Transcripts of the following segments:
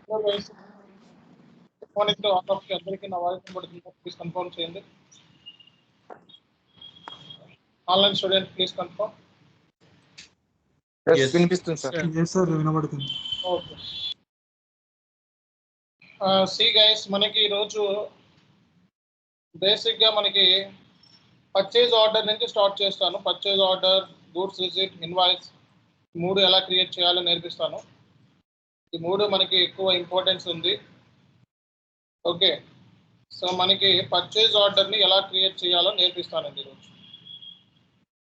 Hello guys, good morning to all of you. అందరికీ నా voice వినబడుతుందా? ప్లీజ్ కన్ఫర్మ్ చేయండి. Online student please confirm. Yes, వినిపిస్తుంది sir. Yes sir, వినబడుతుంది. Okay. See guys, మనకి ఈరోజు బేసిక్గా మనకి పర్చేజ్ ఆర్డర్ నుంచి స్టార్ట్ చేస్తాను. Purchase order, goods receipt, invoice మూడు ఎలా క్రియేట్ చేయాలో నేర్పిస్తాను. ఈ మూడు మనకి ఎక్కువ ఇంపార్టెన్స్ ఉంది. ఓకే, సో మనకి పర్చేజ్ ఆర్డర్ని ఎలా క్రియేట్ చేయాలో నేర్పిస్తానండి ఈరోజు.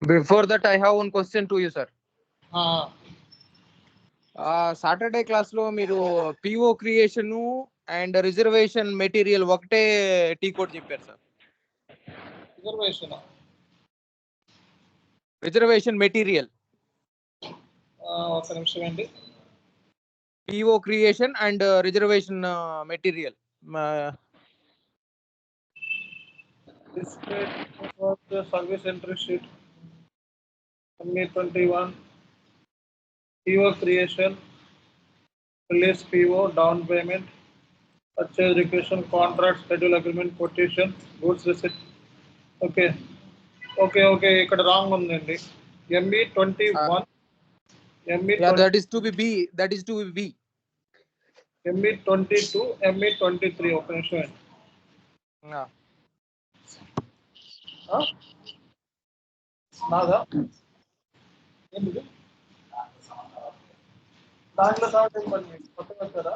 Before that, I have one question to you, sir. Saturday class లో మీరు PO creation and reservation material ఒకటే టీ కోడ్ చెప్పారు సార్. రిజర్వేషన్ మెటీరియల్ ఒక నిమిషం అండి. PO creation and reservation material service entry sheet ME21 PO creation, release PO, down payment, purchase requisition, contract, schedule agreement, quotation, goods receipt. Okay, ఇక్కడ wrong ఉందండి. ME21 that is to be B, that is to be B. ME22 ME23 ఒక నిమిషం అండి. నాదా ఏంటి దాంట్లో sound ఇవ్వండి. కొత్తగా వచ్చారా?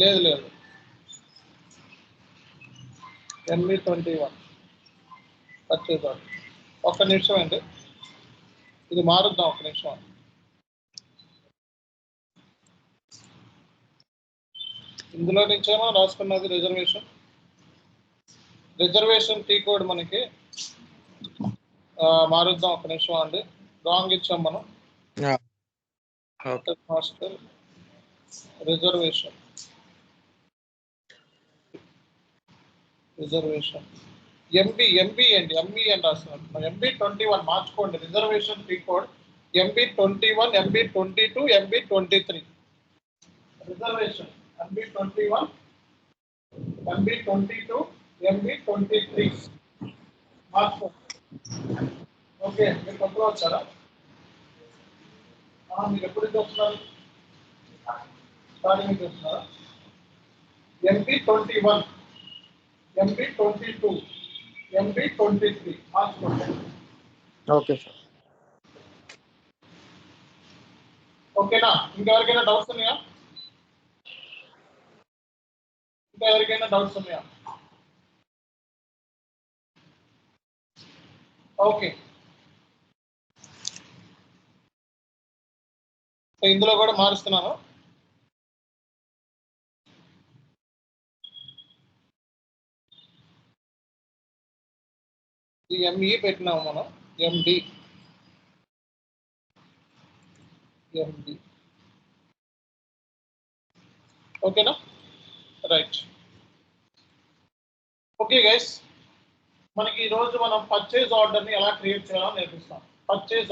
లేదు ME21 పర్చేజ్ ఆర్డర్. ఒక్క నిమిషం అండి, ఇది మారుద్దాం. ఒక్క నిమిషం. ఇందులో నుంచేమో రాసుకున్నది రిజర్వేషన్ టీ కోడ్ మనకి మారుద్దాం. ఒక నిమిషం అండి, రాంగ్ ఇచ్చాం మనం. హాస్టల్ రిజర్వేషన్ ఎంబీ అండి, ఎంబీ అని రాస్తున్నాం. MB21 మార్చుకోండి. Reservation T code MB21 MB22 MB23. Reservation MB21 MB22 MB23 మార్చుకోండి. ఓకే, మీరు కొత్తగా వచ్చారా? మీరు ఎప్పుడు వస్తున్నారు? స్టార్టింగ్ వస్తున్నారా? MB21 MB22 MB23 మార్చుకోండి. Okay sir. ఓకేనా? ఇంకెవరికైనా డౌట్స్ ఉన్నాయా? ఓకే, సో ఇందులో కూడా మారుస్తున్నాను. ఈ ME పెట్టినాము మనం. MD ఓకేనా? రైట్. ఓకే గైస్, మనకి ఈరోజు మనం పర్చేజ్ ఆర్డర్ని ఎలా క్రియేట్ చేయాలో నేర్పిస్తాం. పర్చేజ్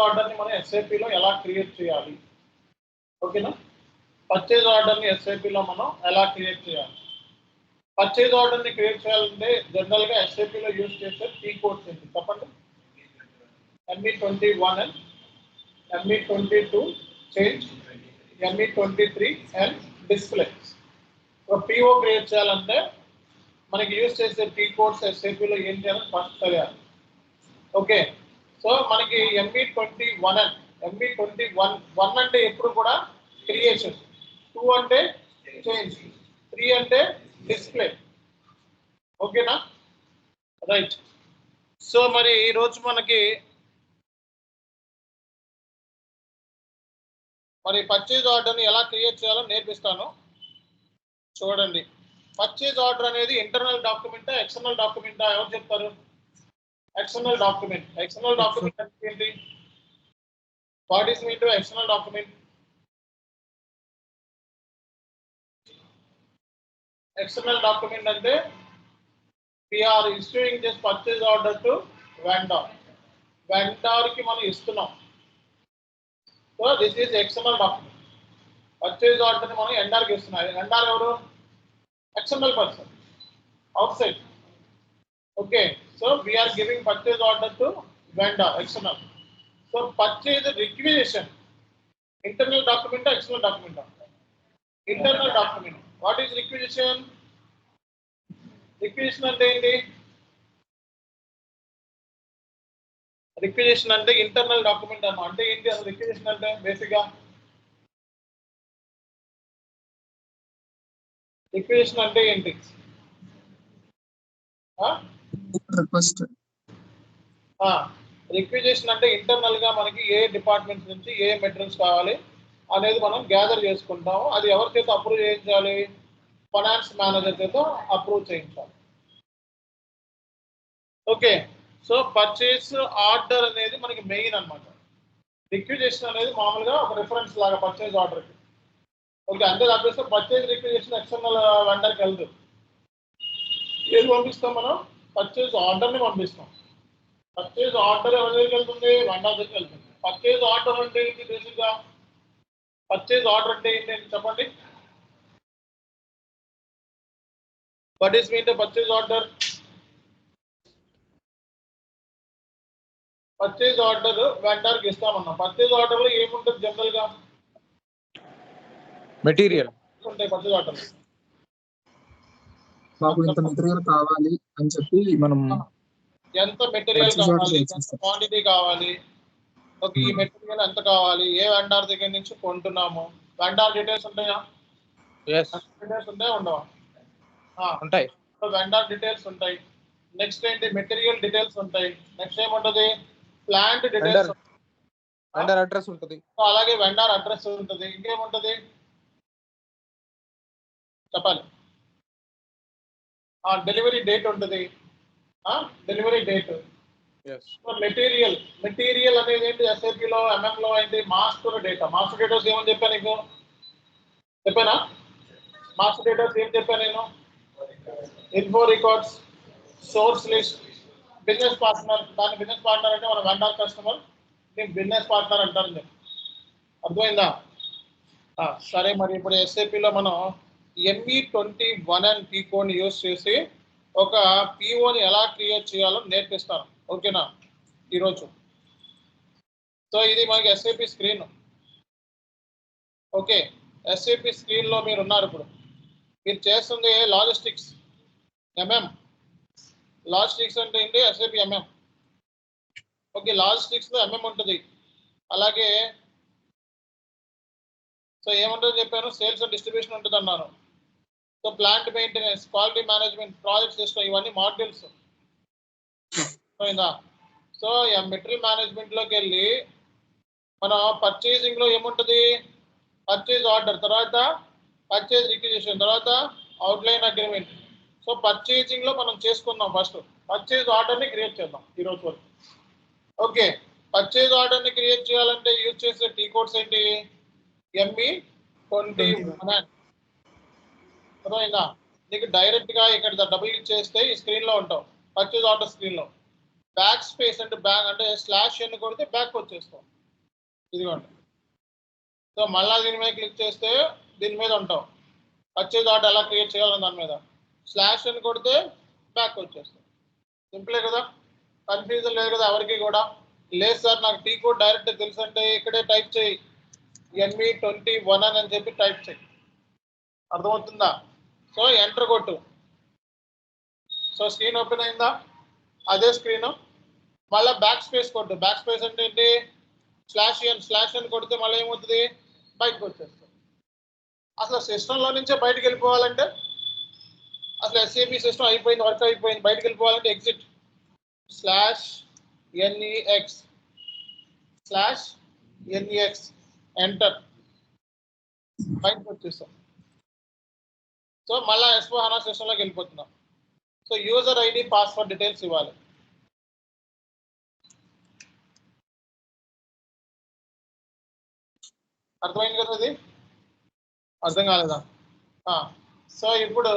ఆర్డర్ని మనం SAPలో ఎలా క్రియేట్ చేయాలి. ఓకేనా? పర్చేజ్ ఆర్డర్ని SAPలో మనం ఎలా క్రియేట్ చేయాలి. పర్చేజ్ ఆర్డర్ని క్రియేట్ చేయాలంటే జనరల్గా SAPలో యూజ్ చేసే టీ కోడ్స్ ఏంటి చెప్పండి. ME21 and ME22 change, ME23 and display. PO create చేయాలంటే మనకి యూజ్ చేసే టీ కోడ్స్ SAPలో ఏం చేయాలని ఫస్ట్ తెలియాలి. ఓకే, సో మనకి ME21 అంటే ఎప్పుడు కూడా క్రియేషన్, 2 అంటే చేంజ్, 3 అంటే డిస్ప్లే. ఓకేనా? రైట్. సో మరి ఈరోజు మనకి పర్చేజ్ ఆర్డర్ని ఎలా క్రియేట్ చేయాలో నేర్పిస్తాను. చూడండి, పర్చేజ్ ఆర్డర్ అనేది ఇంటర్నల్ డాక్యుమెంటా ఎక్స్టర్నల్ డాక్యుమెంటా? ఎవరు చెప్తారు? ఎక్స్టర్నల్ డాక్యుమెంట్ అంటే ఏంటి? What is mean to external document? External document అంటే we are issuing this purchase order to vendor. Vendor కి మనం ఇస్తున్నాం. So this is XML document. Purchase order మనం ఎండార్కి ఇస్తున్నాం. ఎండార్ ఎవరు? XML person outside. Okay, so we are giving purchase order to vendor XML. So purchase requisition internal document, external document. Internal document. What is requisition? Requisition అంటే ఏంటి? Requisition అంటే internal document అన్నమాట. అంటే ఏంటి అసలు రిక్విజిషన్ అంటే? బేసిక్గా రిక్విజిషన్ అంటే ఏంటి? రిక్వెస్ట్. రిక్విజిషన్ అంటే ఇంటర్నల్ గా మనకి ఏ డిపార్ట్మెంట్ నుంచి ఏ మెటీరియల్స్ కావాలి అనేది మనం గ్యాదర్ చేసుకుంటాము. అది ఎవరి చేత అప్రూవ్ చేయించాలి? ఫైనాన్స్ మేనేజర్ చేత అప్రూవ్ చేయించాలి. ఓకే, సో పర్చేస్ ఆర్డర్ అనేది మనకి మెయిన్ అన్నమాట. రిక్విజిషన్ అనేది మామూలుగా ఒక రిఫరెన్స్ లాగా పర్చేజ్ ఆర్డర్కి. ఓకే, అంతే తప్పిస్తే పర్చేజ్ రిక్విజిషన్ ఎక్స్టర్నల్ వెండర్కి వెళ్దు. ఏది పంపిస్తాం మనం? పర్చేజ్ ఆర్డర్ని పంపిస్తాం. పర్చేజ్ ఆర్డర్ ఎవరి దగ్గరికి వెళ్తుంది? వెండర్ దగ్గరికి వెళ్తుంది. పర్చేజ్ ఆర్డర్ అంటే ఏంటి? బేసిక్గా పర్చేజ్ ఆర్డర్ అంటే ఏంటి చెప్పండి. What is mean the purchase order? Purchase order వెండర్కి ఇస్తామన్నాం. పర్చేజ్ ఆర్డర్ లో ఏముంటుంది జనరల్ గా? మెటీరియల్ ఉంటాయి పర్చేజ్ ఆర్డర్. మాకు ఇంత మెటీరియల్ కావాలి అని చెప్పి మనం ఎంత మెటీరియల్ కావాలి, ఎంత క్వాంటిటీ కావాలి, ఓకే ఈ మెటీరియల్ ఎంత కావాలి, ఏ వెండార్ దగ్గర నుంచి కొంటున్నాము, వెండార్ డీటెయిల్స్ ఉంటాయా? డీటెయిల్స్ ఉంటాయా ఉండవా? ఉంటాయి. వెండార్ డీటెయిల్స్ ఉంటాయి. నెక్స్ట్ ఏంటి? మెటీరియల్ డీటెయిల్స్ ఉంటాయి. నెక్స్ట్ ఏముంటది? ప్లాంట్ డీటెయిల్స్, వెండర్ అడ్రస్ ఉంటుంది. అలాగే వెండార్ అడ్రస్ ఉంటుంది. ఇంకేముంటది చెప్పాలి? డెలివరీ డేట్ ఉంటుంది. Delivery date. మెటీరియల్ అనేది ఏంటి? ఎస్ఐపిలో ఎంఎంలో ఏంటి? Master data. మాస్టర్ డేటాస్ ఏమని చెప్పాను నీకు? చెప్పానా? మాస్టర్ డేటాస్ ఏం చెప్పాను నేను? Info records, source list, business partner. దాని బిజినెస్ పార్ట్నర్ అంటే మన వెండర్ కస్టమర్, నేను బిజినెస్ పార్ట్నర్ అంటారు. నేను అర్థమైందా? సరే, మరి ఇప్పుడు ఎస్ఐపిలో మనం ME21 అండ్ పీ కోడ్ని యూజ్ చేసి ఒక పిఓని ఎలా క్రియేట్ చేయాలో నేర్పిస్తాను. ఓకేనా ఈరోజు? సో ఇది మనకి ఎస్ఐపి స్క్రీన్. ఓకే, ఎస్ఐపి స్క్రీన్లో మీరు ఉన్నారు. ఇప్పుడు మీరు చేస్తుంది లాజిస్టిక్స్ ఎంఎం. లాజిస్టిక్స్ అంటే ఏంటి? SIP MM. ఓకే, లాజిస్టిక్స్లో ఎంఎం ఉంటుంది. అలాగే సో ఏముంటుందో చెప్పాను? సేల్స్ అండ్ డిస్ట్రిబ్యూషన్ ఉంటుంది అన్నాను. So plant maintenance, quality management, project system, ఇవన్నీ మాడ్యూల్స్. అయిందా? సో మెటీరియల్ మేనేజ్మెంట్లోకి వెళ్ళి మనం పర్చేసింగ్లో ఏముంటుంది? పర్చేజ్ ఆర్డర్, తర్వాత పర్చేజ్ రిక్విజిషన్, తర్వాత అవుట్లైన్ అగ్రిమెంట్. సో పర్చేజింగ్లో మనం చేసుకుందాం. ఫస్ట్ పర్చేజ్ ఆర్డర్ని క్రియేట్ చేద్దాం ఈరోజు వరకు. ఓకే, పర్చేజ్ ఆర్డర్ని క్రియేట్ చేయాలంటే యూజ్ చేసే టీ కోడ్స్ ఏంటి? ME21. అర్థమైందా? నీకు డైరెక్ట్గా ఇక్కడ డబుల్ క్లిక్ చేస్తే ఈ స్క్రీన్లో ఉంటావు, పర్చేజ్ ఆర్డర్ స్క్రీన్లో. బ్యాక్ స్పేస్ అంటే బ్యాక్ అంటే స్లాష్ అని కొడితే బ్యాక్ వచ్చేస్తాం. ఇదిగోండి. సో మళ్ళీ దీని మీద క్లిక్ చేస్తే దీని మీద ఉంటాం, పర్చేజ్ ఆర్డర్ ఎలా క్రియేట్ చేయాలని దాని మీద స్లాష్ అని కొడితే బ్యాక్ వచ్చేస్తాం. సింపులే కదా? కన్ఫ్యూజన్ లేదు కదా ఎవరికి కూడా? లేదు సార్ నాకు టీ కోడ్ డైరెక్ట్ తెలుసు అంటే ఇక్కడే టైప్ చేయి, ME21 అని చెప్పి టైప్ చేయి. అర్థమవుతుందా? సో ఎంటర్ కొట్టు. సో స్క్రీన్ ఓపెన్ అయిందా? అదే స్క్రీన్. మళ్ళీ బ్యాక్ స్పేస్ కొట్టు. బ్యాక్ స్పేస్ అంటే ఏంటి? స్లాష్ అని కొడితే మళ్ళీ ఏమవుతుంది? బయటకు వచ్చేస్తుంది. అసలు సిస్టంలో నుంచే బయటకు వెళ్ళిపోవాలంటే, అసలు ఎస్ఏపి సిస్టమ్ అయిపోయింది, వర్క్ అయిపోయింది, బయటకు వెళ్ళిపోవాలంటే ఎగ్జిట్ /NEX ఎంటర్, బయటకు వచ్చేస్తాం. సో మళ్ళీ S/4HANA సిస్టంలోకి వెళ్ళిపోతున్నాం. So user ID, password details ఇవ్వాలి. అర్థమైంది కదా? అది అర్థం కాలేదా? సో ఇప్పుడు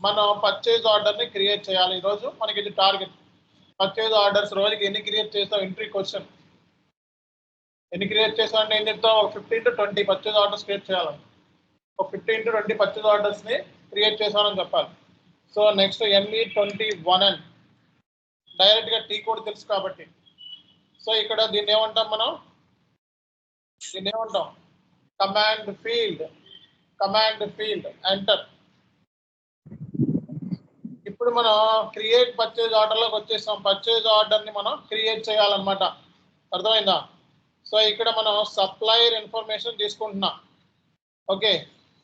మనం పర్చేజ్ ఆర్డర్ని క్రియేట్ చేయాలి ఈరోజు. మనకి ఇది టార్గెట్. పర్చేజ్ ఆర్డర్స్ రోజుకి ఎన్ని క్రియేట్ చేస్తావు? Entry question. ఎన్ని క్రియేట్ చేస్తావు అంటే ఏం చెప్తావు? 15 to 20 పర్చేజ్ ఆర్డర్స్ క్రియేట్ చేయాలని. ఒక 15 to 20 పర్చేజ్ ఆర్డర్స్ని క్రియేట్ చేసామని చెప్పాలి. సో నెక్స్ట్ ME21N డైరెక్ట్గా టీ కోడ్ తెలుసు కాబట్టి. సో ఇక్కడ దీన్ని ఏమంటాం మనం? దీన్ని ఏమంటాం? Command field enter. ఇప్పుడు మనం క్రియేట్ పర్చేజ్ ఆర్డర్లోకి వచ్చేసాం. పర్చేజ్ ఆర్డర్ని మనం క్రియేట్ చేయాలన్నమాట. అర్థమైందా? సో ఇక్కడ మనం సప్లయర్ ఇన్ఫర్మేషన్ తీసుకుంటున్నా. ఓకే,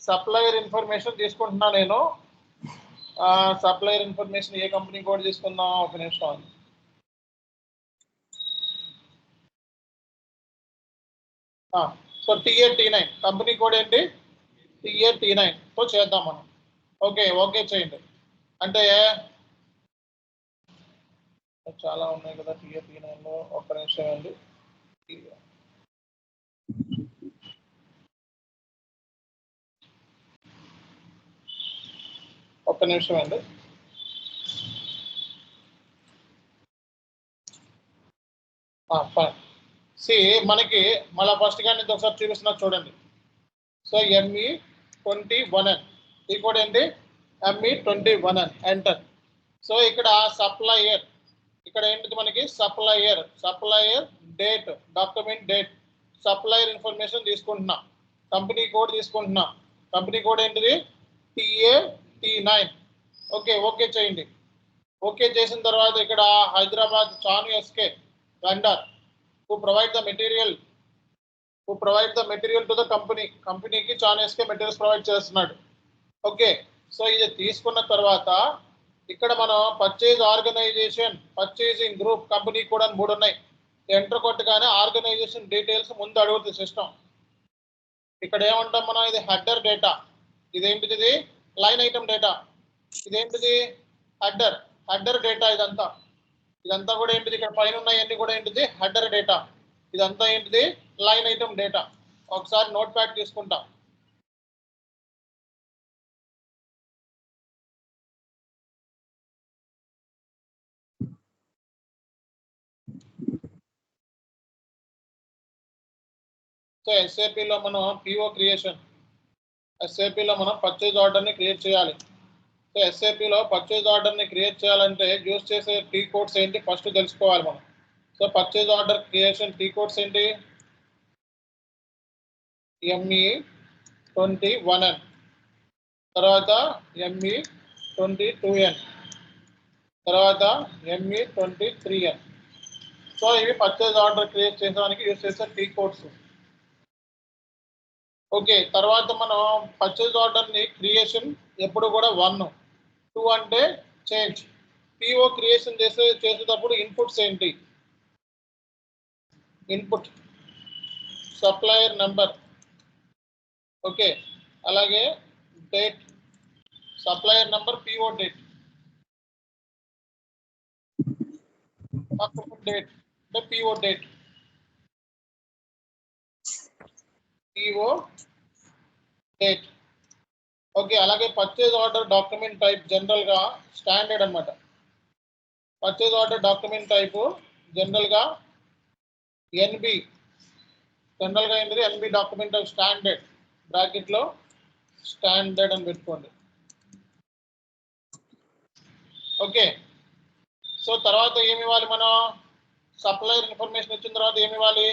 సప్లయర్ ఇన్ఫర్మేషన్ తీసుకుంటున్నా నేను. సప్లయర్ ఇన్ఫర్మేషన్ ఏ కంపెనీ కోడ్ తీసుకుందాం? ఒక నిమిషం. సో TA-T9 కంపెనీ కోడ్ ఏంటి? TA-T9 తో చేద్దాం మనం. ఓకే చేయండి. అంటే చాలా ఉన్నాయి కదా TA-T9లో. ఒక్క నిమిషం అండి. ఒక్క నిమిషం అండి. సి మనకి మళ్ళీ ఫస్ట్ గా నేను ఒకసారి చూపిస్తున్నా చూడండి. సో ME21N ఈ కోడ్ ఏంటి? ME21N enter. సో ఇక్కడ సప్లయర్, ఇక్కడ ఏంటిది మనకి? Supplier date, document date, supplier information తీసుకుంటున్నా. కంపెనీ కోడ్ తీసుకుంటున్నా. కంపెనీ కోడ్ ఏంటిది? TA-T9. ఓకే చేయండి. ఓకే చేసిన తర్వాత ఇక్కడ Hyderabad Chanu SK vendor who provide the material to the కంపెనీకి చాను SK మెటీరియల్స్ ప్రొవైడ్ చేస్తున్నాడు. ఓకే, సో ఇది తీసుకున్న తర్వాత ఇక్కడ మనం purchase organisation, purchasing group, company కూడా 3 ఉన్నాయి. ఎంటర్ కొట్టగానే ఆర్గనైజేషన్ డీటెయిల్స్ ముందు అడుగుతుంది సిస్టమ్. ఇక్కడ ఏమంటాం మనం? ఇది హెడర్ డేటా. ఇదేంటిది? ఇది లైన్ ఐటమ్ డేటా. ఇదేంటిది? Header data. ఇదంతా కూడా ఏంటిది? ఇక్కడ పైన ఉన్నాయన్నీ కూడా ఏంటిది? Header data. ఇదంతా ఏంటిది? Line item data. ఒకసారి నోట్ ప్యాడ్ తీసుకుంటాం. సో SAPలో మనం PO క్రియేషన్, SAPలో మనం పర్చేజ్ ఆర్డర్ని క్రియేట్ చేయాలి. సో SAPలో పర్చేజ్ ఆర్డర్ని క్రియేట్ చేయాలంటే యూజ్ చేసే టీ కోడ్స్ ఏంటి ఫస్ట్ తెలుసుకోవాలి మనం. So purchase order creation T codes ఏంటి? ME21N, తర్వాత ME22N, తర్వాత ME23N. సో ఇవి పర్చేజ్ ఆర్డర్ క్రియేట్ చేయడానికి యూజ్ చేసే టీ కోడ్స్. ఓకే, తర్వాత మనం పర్చేజ్ ఆర్డర్ని క్రియేషన్ ఎప్పుడు కూడా 1, 2 అంటే చేంజ్. PO క్రియేషన్ చేసేటప్పుడు ఇన్పుట్స్ ఏంటి? Input supplier number. ఓకే, అలాగే date, supplier number, PO date, date అంటే PO date, PO date. Okay, అలాగే purchase order document type general గా స్టాండర్డ్ అన్నమాట. Purchase order document type general గా NB, జనరల్ గా ఏంటిది? NB document type standard, bracket లో standard అని పెట్టుకోండి. ఓకే, సో తర్వాత ఏమి ఇవ్వాలి మనం? సప్లయర్ ఇన్ఫర్మేషన్ ఇచ్చిన తర్వాత ఏమి ఇవ్వాలి?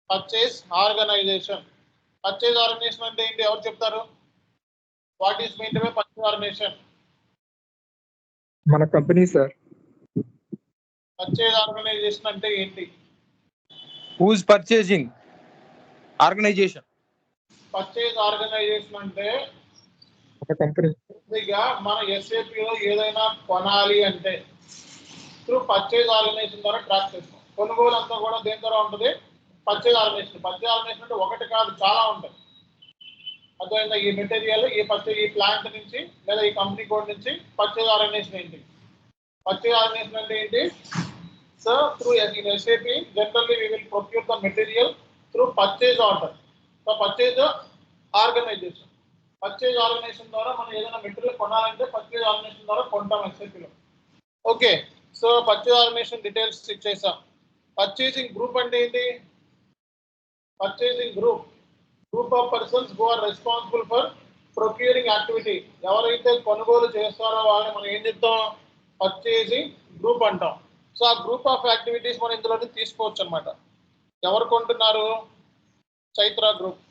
Purchase organisation. పర్చేజ్ ఆర్గనైజేషన్ అంటే ఏంటి? ఎవరు చెప్తారు? What is mean by purchase organisation? మన కంపెనీ సార్. పర్చేజ్ ఆర్గనైజేషన్ అంటే ఏంటి? Who is purchasing organisation? Purchase organisation అంటే ఒక కంపెనీ. మన SAPలో ఏదైనా కొనాలి అంటే త్రూ పర్చేజ్ ఆర్గనైజేషన్ ద్వారా ట్రాక్ చేస్తాం. కొనుగోలు అంతా కూడా దేని ద్వారా ఉంటుంది? Purchase organisation. పర్చేజ్ ఆర్గనైజేషన్ అంటే ఒకటి కాదు, చాలా ఉంటాయి. అర్థమైందా? ఈ మెటీరియల్, ఈ ప్లాంట్ నుంచి లేదా ఈ కంపెనీ కోడ్ నుంచి పర్చేజ్ ఆర్గనైజేషన్ ఏంటి? పర్చేజ్ ఆర్గనైజేషన్ అంటే ఏంటి? So through SAP generally we will procure the material through purchase order. So purchase organisation, purchase organisation ద్వారా మనం ఏదైనా మెటీరియల్ కొనాలంటే పర్చేజ్ ఆర్గనైజేషన్ ద్వారా కొంటాం SAPలో. Okay, so so purchase organisation details ఇచ్చేసాం. పర్చేసింగ్ గ్రూప్ అంటే ఏంటి? Purchasing group of persons who are responsible for procuring activity. ఎవరైతే కొనుగోలు చేస్తారో వాళ్ళని మనం ఏం చెప్తాం? పర్చేసింగ్ గ్రూప్ అంటాం. సో ఆ గ్రూప్ ఆఫ్ యాక్టివిటీస్ మనం ఇందులో తీసుకోవచ్చు అనమాట. ఎవరు కొంటున్నారు? చైత్ర గ్రూప్.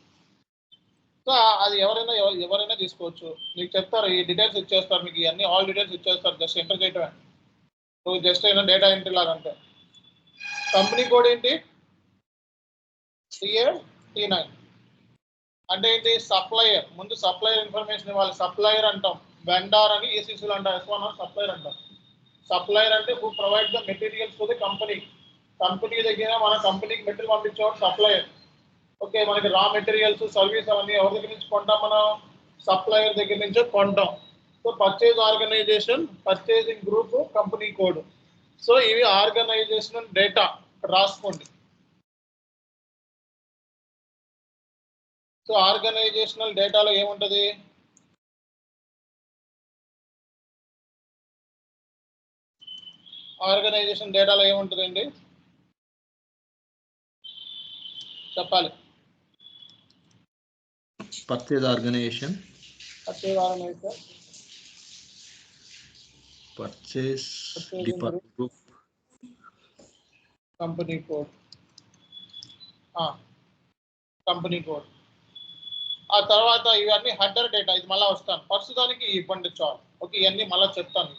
సో అది ఎవరైనా తీసుకోవచ్చు. మీకు చెప్తారు, ఈ డీటెయిల్స్ ఇచ్చేస్తారు, మీకు ఇవన్నీ ఆల్ డీటెయిల్స్ ఇచ్చేస్తారు, జస్ట్ ఎంటర్ చేయటమే. నువ్వు జస్ట్ అయినా డేటా ఎంట్రీ లాగా అంతే. కంపెనీ కోడ్ ఏంటి? CA-T9 అంటే ఏంటి? సప్లయర్. ముందు సప్లయర్ ఇన్ఫర్మేషన్ ఇవ్వాలి. సప్లయర్ అంటాం. వెండార్ అని ECCలో అంటాం. S1 సప్లయర్ అంటాం. సప్లయర్ అంటే who provide the materials to the company. Company దగ్గర మన కంపెనీకి మెటీరియల్ పంపించేవాడు సప్లయర్. ఓకే, మనకి రా మెటీరియల్స్, సర్వీస్ అవన్నీ ఎవరి దగ్గర నుంచి కొంటాం? మనం సప్లయర్ దగ్గర నుంచి కొంటాం. So purchase organisation, purchasing group, company code. So ఇవి ఆర్గనైజేషనల్ డేటా. రాసుకోండి. సో ఆర్గనైజేషనల్ డేటాలో ఏముంటుంది? ఆర్గనైజేషన్ డేటాలో ఏముంటుందండి? చెప్పాలి. Purchase organisation, purchase department group, company code. Company code. ఆ తర్వాత ఇవన్నీ హెడర్ డేటా. ఇది మళ్ళీ వస్తాను, ప్రస్తుతానికి ఇవ్వండి చాలు. ఓకే, ఇవన్నీ మళ్ళీ చెప్తాను.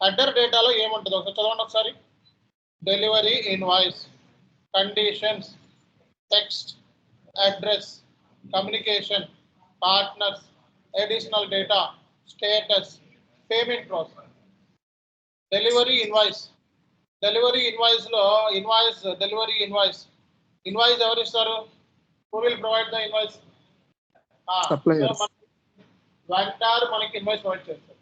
హెడర్ డేటాలో ఏముంటుంది ఒకసారి చదవండి ఒకసారి. Delivery invoice, conditions, text, address, communication, partners, additional data, status, payment process. Delivery invoice. Delivery ఇన్వాయిస్లో డెలివరీ ఇన్వాయిస్ ఎవరు ఇస్తారు? Who will provide the invoice? Suppliers. Vendor మనకి ఇన్వాయిస్ ప్రొవైడ్ చేస్తారు.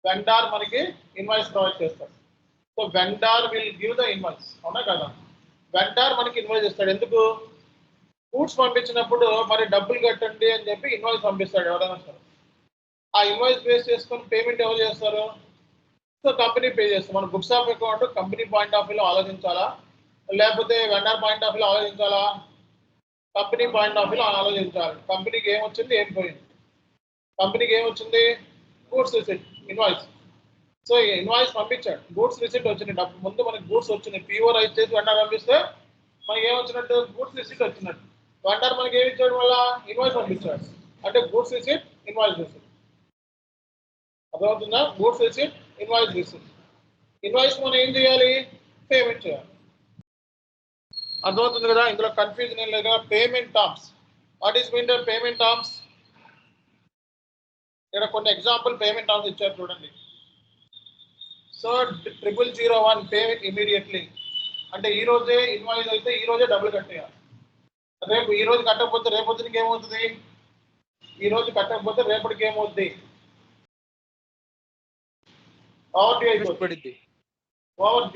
వెండార్ మనకి ఇన్వాయిస్ ప్రొవైడ్ చేస్తారు. So vendor will give the invoice. అవునా కదా? Vendor మనకి ఇన్వాయిస్ ఇస్తాడు. ఎందుకు? గూడ్స్ పంపించినప్పుడు మరి డబ్బులు కట్టండి అని చెప్పి ఇన్వాయిస్ పంపిస్తాడు ఎవరైనా సరే. ఆ ఇన్వాయిస్ బేస్ చేసుకొని పేమెంట్ ఎవరు చేస్తారు? సో కంపెనీ పే చేస్తాం. మన books of account company point of వ్యూలో ఆలోచించాలా, లేకపోతే వెండర్ పాయింట్ ఆఫ్ వ్యూలో ఆలోచించాలా? కంపెనీ పాయింట్ ఆఫ్ వ్యూలో ఆలోచించాలి. కంపెనీకి ఏమొచ్చింది, ఏం పోయింది? కంపెనీకి ఏమొచ్చింది? Goods receipt, invoice. So invoice పంపించాడు, గూడ్స్ రిసిప్ట్ వచ్చింది. డబ్బు ముందు మనకి గూడ్స్ వచ్చింది. PO రైజ్ చేసి వెండర్ పంపిస్తే మనకి ఏమొచ్చినట్టు? గూడ్స్ రిసిప్ట్ వచ్చినట్టు. వెండర్ మనకి ఏమి ఇచ్చాడు? మళ్ళీ ఇన్వాయిస్ పంపించాడు. అంటే గూడ్స్ రిసిప్ట్, ఇన్వాయిస్ రిసిప్ట్. అర్థమవుతుందా? Goods receipt, invoice receipt. Invoice మనం ఏం చేయాలి? పేమెంట్ చేయాలి. అర్థమవుతుంది కదా? ఇందులో కన్ఫ్యూజన్ ఏం లేదు కదా? Payment terms. What is mean payment terms? ఇక్కడ కొన్ని ఎగ్జాంపుల్ పేమెంట్ టర్మ్స్ ఇచ్చారు చూడండి. సో 0001 పే ఇమీడియట్లీ అంటే ఈ రోజే ఇన్వాయిస్ అయితే ఈ రోజే డబ్బులు కట్టేయాలి. రేపు ఈ రోజు కట్టకపోతే రేపొద్దునికి ఏమవుతుంది? ఈ రోజు కట్టకపోతే రేపటికి ఏమవుతుంది? ఓవర్ డ్యూ అయిపోతుంది. ఓవర్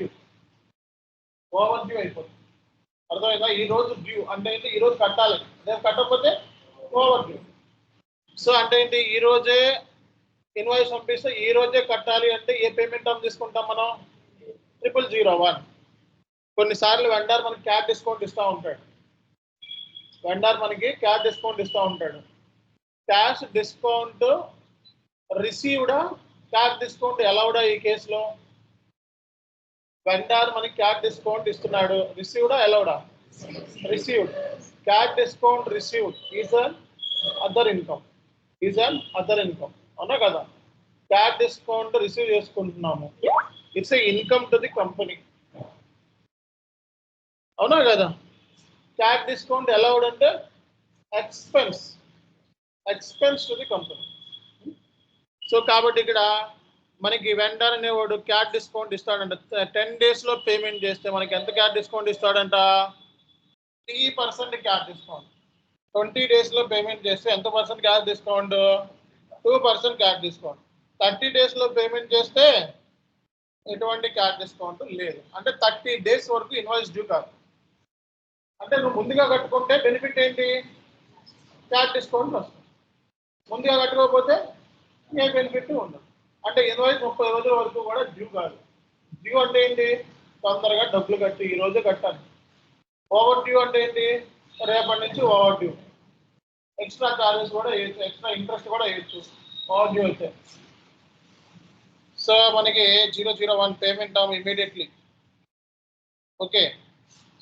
డ్యూ అయిపోతుంది. అర్థమైందా? ఈ రోజు డ్యూ అంటే ఏంటి? ఈ రోజు కట్టాలి, రేపు కట్టకపోతే ఓవర్ డ్యూ. సో అంటే ఏంటి? ఈ రోజే ఇన్వాయిస్ పంపిస్తే ఈ రోజే కట్టాలి అంటే ఏ పేమెంట్ టర్మ్ తీసుకుంటాం మనం? 0001. కొన్నిసార్లు వెండర్ మనకి క్యాష్ డిస్కౌంట్ ఇస్తూ ఉంటాడు. క్యాష్ డిస్కౌంట్ రిసీవ్డా, క్యాష్ డిస్కౌంట్ అలౌడా? ఈ కేసులో వెండర్ మనకి క్యాష్ డిస్కౌంట్ ఇస్తున్నాడు. రిసీవ్డా, అలౌడా? Received. Cash discount received is another income. అవునా కదా? క్యాష్ డిస్కౌంట్ రిసీవ్ చేసుకుంటున్నాము. It's a income to the company. అవునా కదా? క్యాష్ డిస్కౌంట్ అలౌడ్ అంటే expense to the company. So కాబట్టి ఇక్కడ మనకి వెండర్ అనేవాడు క్యాష్ డిస్కౌంట్ ఇస్తాడంట. 10 days లో పేమెంట్ చేస్తే మనకి ఎంత క్యాష్ డిస్కౌంట్ ఇస్తాడంట? 3% క్యాష్ డిస్కౌంట్. 20 days లో పేమెంట్ చేస్తే ఎంత percent cash discount? 2% cash discount. 30 days లో పేమెంట్ చేస్తే ఎటువంటి క్యాష్ డిస్కౌంట్ లేదు. అంటే 30 days వరకు ఇన్వాయిస్ డ్యూ కాదు. అంటే నువ్వు ముందుగా కట్టుకుంటే బెనిఫిట్ ఏంటి? క్యాష్ డిస్కౌంట్ వస్తుంది. ముందుగా కట్టుకోకపోతే ఏ బెనిఫిట్ ఉండదు. అంటే ఇన్వాయిస్ 30 రోజుల వరకు కూడా డ్యూ కాదు. డ్యూ అంటే ఏంటి? తొందరగా డబ్బులు కట్టి ఈ రోజు కట్టాలి. ఓవర్ డ్యూ అంటే ఏంటి? రేపటి నుంచి ఓవర్ డ్యూ. ఎక్స్ట్రా చార్జెస్ కూడా వేయచ్చు, ఎక్స్ట్రా ఇంట్రెస్ట్ కూడా వేయచ్చు ఓవర్ డ్యూ అయితే. సో మనకి 001 payment term immediately. Okay,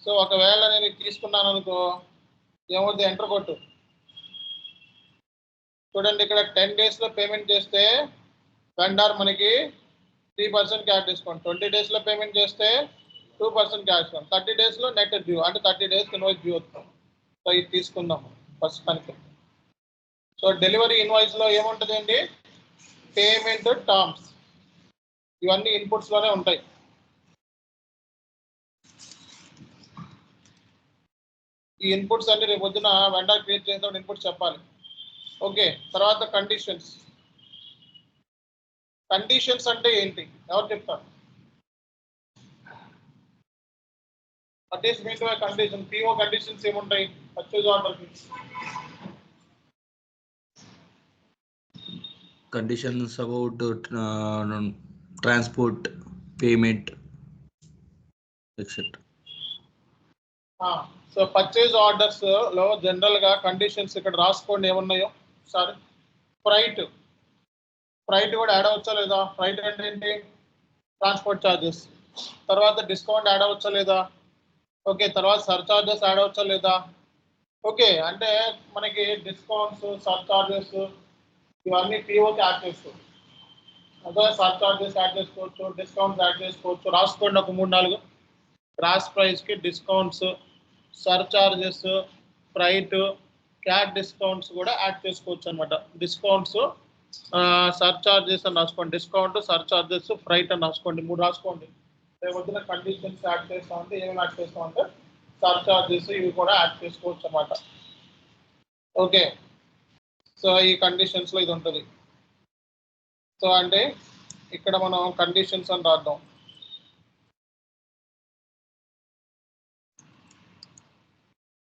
so ఒకవేళ నేను తీసుకున్నాను అనుకో, ఏమవుతుంది? ఎంటర్ కొట్టు. చూడండి ఇక్కడ 10 days లో పేమెంట్ చేస్తే వెండర్ మనకి 3% క్యాష్ డిస్కౌంట్, 20 days లో పేమెంట్ చేస్తే 2% క్యాష్ డిస్కౌంట్, 30 days లో నెట్ డ్యూ అంటే 30 days ఇన్వాయిస్ డ్యూ అవుతాం. సో ఇది తీసుకుందాం ప్రస్తుతానికి. సో డెలివరీ ఇన్వాయిస్ లో ఏముంటుంది అండి? పేమెంట్ టర్మ్స్ ఇవన్నీ ఇన్పుట్స్ లోనే ఉంటాయి. ఈ ఇన్పుట్స్ అన్ని రేపు పొద్దున వెండర్ క్రియేట్ చేసిన ఇన్పుట్స్ చెప్పాలి. ఓకే, తర్వాత కండిషన్స్. కండిషన్స్ అంటే ఏంటి? ఎవరు చెప్తారు? What is mean by condition? PO conditions ఏముంటాయి పర్చేజ్ ఆర్డర్ కి? Conditions about transport, payment, etc. So purchase orders లో జనరల్ గా కండిషన్స్ ఇక్కడ రాసుకోండి ఏమున్నాయో. Sorry, freight. ఫ్రైట్ కూడా యాడ్ అవ్వచ్చా లేదా? ఫ్రైట్ అంటే ఏంటి? Transport charges. తర్వాత డిస్కౌంట్ యాడ్ అవ్వచ్చా లేదా? ఓకే, తర్వాత సర్చార్జెస్ యాడ్ అవ్వచ్చా లేదా? ఓకే, అంటే మనకి డిస్కౌంట్స్, సర్చార్జెస్ ఇవన్నీ పిఓకి యాడ్ చేసుకోవచ్చు. అదే సర్చార్జెస్ యాడ్ చేసుకోవచ్చు, డిస్కౌంట్స్ యాడ్ చేసుకోవచ్చు. రాసుకోండి ఒక 3-4. గ్రాస్ ప్రైస్కి డిస్కౌంట్స్, సర్చార్జెస్, ఫ్రైట్, క్యాట్ డిస్కౌంట్స్ కూడా యాడ్ చేసుకోవచ్చు అనమాట. డిస్కౌంట్స్, సర్చార్జెస్ అని రాసుకోండి. డిస్కౌంట్, సర్చార్జెస్, ఫ్రైట్ అని రాసుకోండి. 3 రాసుకోండి. రేపొద్దున కండిషన్స్ యాడ్ చేస్తామంటే ఏమేమి యాడ్ చేస్తామంటే సర్చార్జెస్ ఇవి కూడా యాడ్ చేసుకోవచ్చు అన్నమాట. ఓకే, సో ఈ కండిషన్స్ లో ఇది ఉంటుంది. సో అంటే ఇక్కడ మనం కండిషన్స్ అని రాద్దాం.